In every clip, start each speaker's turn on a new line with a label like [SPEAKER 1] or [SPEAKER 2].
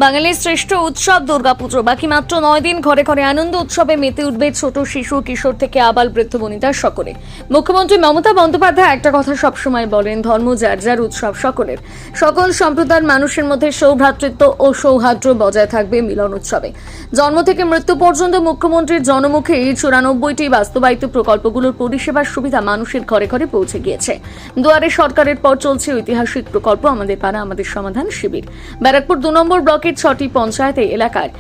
[SPEAKER 1] বাঙালির শ্রেষ্ঠ উৎসব দুর্গাপুজো বাকি মাত্র 9 দিন। ঘরে ঘরে আনন্দ উৎসবে মেতে উঠবে ছোট শিশু কিশোর থেকে আবাল বৃদ্ধ বনিতা সকলে। মুখ্যমন্ত্রী মমতা বন্দ্যোপাধ্যায় একটা কথা সবসময় বলেন, ধর্ম যার যার, উৎসব সকলের। সকল সম্প্রদায়ের মানুষের মধ্যে সৌভ্রাতৃত্ব ও সৌহার্দ্য বজায় থাকবে মিলন উৎসবে। জন্ম থেকে মৃত্যু পর্যন্ত মুখ্যমন্ত্রীর জনমুখে 94টি বাস্তবায়িত প্রকল্পগুলোর পরিষেবার সুবিধা মানুষের ঘরে ঘরে পৌঁছে গিয়েছে। দুয়ারে সরকারের পর চলছে ঐতিহাসিক প্রকল্প আমাদের পাড়া আমাদের সমাধান শিবির। ব্যারাকপুর 2 নম্বর ব্লকের 6টি পঞ্চায়েতে এলাকায়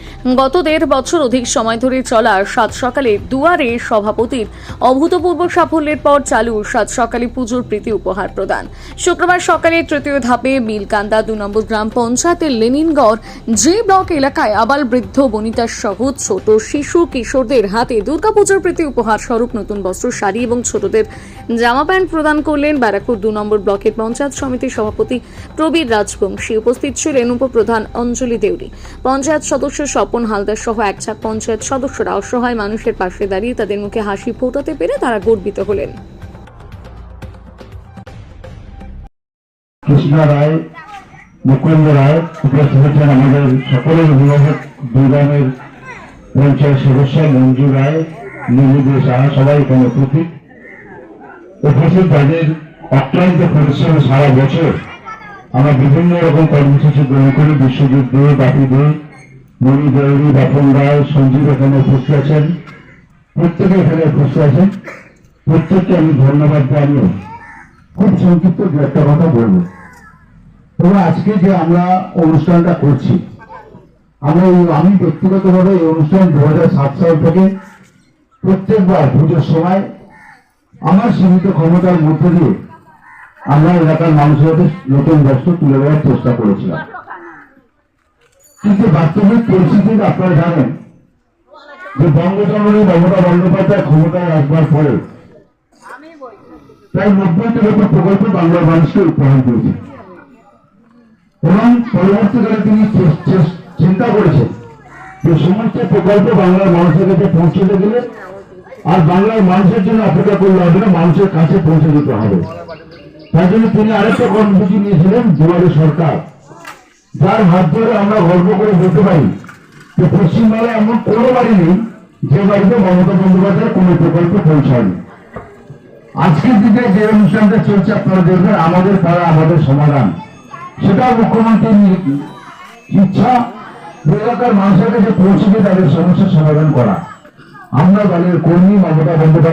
[SPEAKER 1] গত 1.5 বছর অধিক সময় ধরে চলা সাত সকালে দুয়ারে সভাপতির অভূতপূর্ব সাফল্যের পর চালু সাত সকালে পুজোর প্রীতি উপহার প্রদান। শুক্রবার সকালে তৃতীয় ধাপে বিলকান্দা 2 নম্বর গ্রাম পঞ্চায়েতের লেনিনগড় যে ব্লক এলাকায় আবাল বৃদ্ধ বনিতার সহ ছোট শিশু কিশোরদের হাতে দুর্গাপুজোর প্রীতি উপহার স্বরূপ নতুন বস্ত্র, শাড়ি এবং ছোটদের জামা প্যান্ট প্রদান করলেন ব্যারাকপুর 2 নম্বর ব্লকের পঞ্চায়েত সমিতির সভাপতি প্রবীর রাজবংশী। উপস্থিত ছিলেন উপপ্রধান অঞ্জলি দেউরি, পঞ্চায়েত সদস্য স্বপন হালদার সহ এক ঝাঁক পঞ্চায়েত সদস্যরা। অসহায় মানুষের পাশে দাঁড়িয়ে তাদের মুখে হাসি ফোটাতে পেরে তারা গর্বিত হলেন।
[SPEAKER 2] কৃষ্ণ রায়, মুকুন্দ রায় উপস্থিত হচ্ছেন, আমাদের সকলের অভিভাবক দুর্গামের পঞ্চায়েত সদস্য মঞ্জু রায়, নির্মুদে সাহা, সবাই এখানে উপস্থিত। উপস্থিত তাদের অক্লান্ত পরিশ্রম সারা বছর আমরা বিভিন্ন রকম কর্মসূচি গ্রহণ করি। বিশ্বজিৎ দে, বাপি দে, মণি দেউরি, বাপন রায়, সঞ্জীব এখানে উপস্থিত আছেন, প্রত্যেকে এখানে উপস্থিত আছেন। প্রত্যেককে আমি ধন্যবাদ জানিয়ে খুব সংক্ষিপ্ত দু একটা কথা বলবো। তবে আজকে যে আমরা অনুষ্ঠানটা করছি, আমি ব্যক্তিগতভাবে এই অনুষ্ঠান 2007 সাল থেকে প্রত্যেকবার পুজোর সময় আমার সীমিত ক্ষমতার মধ্যে দিয়ে আমরা এলাকার মানুষের নতুন বস্ত্র তুলে দেওয়ার চেষ্টা করেছিলাম। কিন্তু বাস্তবিক পরিস্থিতিতে আপনারা জানেন যে বঙ্গজননী মমতা বন্দ্যোপাধ্যায় ক্ষমতায় আসবার পরে প্রায় 90টির উপর প্রকল্প বাংলার মানুষকে উপহার দিয়েছে এবং পরবর্তীকালে তিনি চিন্তা করেছেন যে সমস্ত প্রকল্প বাংলার মানুষের কাছে পৌঁছতে গেলে আর বাংলার মানুষের জন্য অপেক্ষা করলে হবে না, মানুষের কাছে পৌঁছে দিতে হবে। তাই জন্য তিনি আরেকটা কর্মসূচি নিয়েছিলেন, দুয়ারে সরকার, যার হাত ধরে আমরা গর্ব করে বলতে পারি যে পশ্চিমবাংলায় এমন কোনো বাড়ি নেই যে বাড়িতে মমতা বন্দ্যোপাধ্যায়ের কোনো প্রকল্প পৌঁছায়নি। আজকের দিনে যে অনুষ্ঠানটা চলছে আপনারা দেখবেন, আমাদের পাড়া আমাদের সমাধান, সেটা মুখ্যমন্ত্রীর ইচ্ছা এলাকার মানুষের কাছে পৌঁছে দিয়ে তাদের সমস্যার সমাধান করা। আমরা দলের কর্মী মমতা বন্দ্যোপাধ্যায়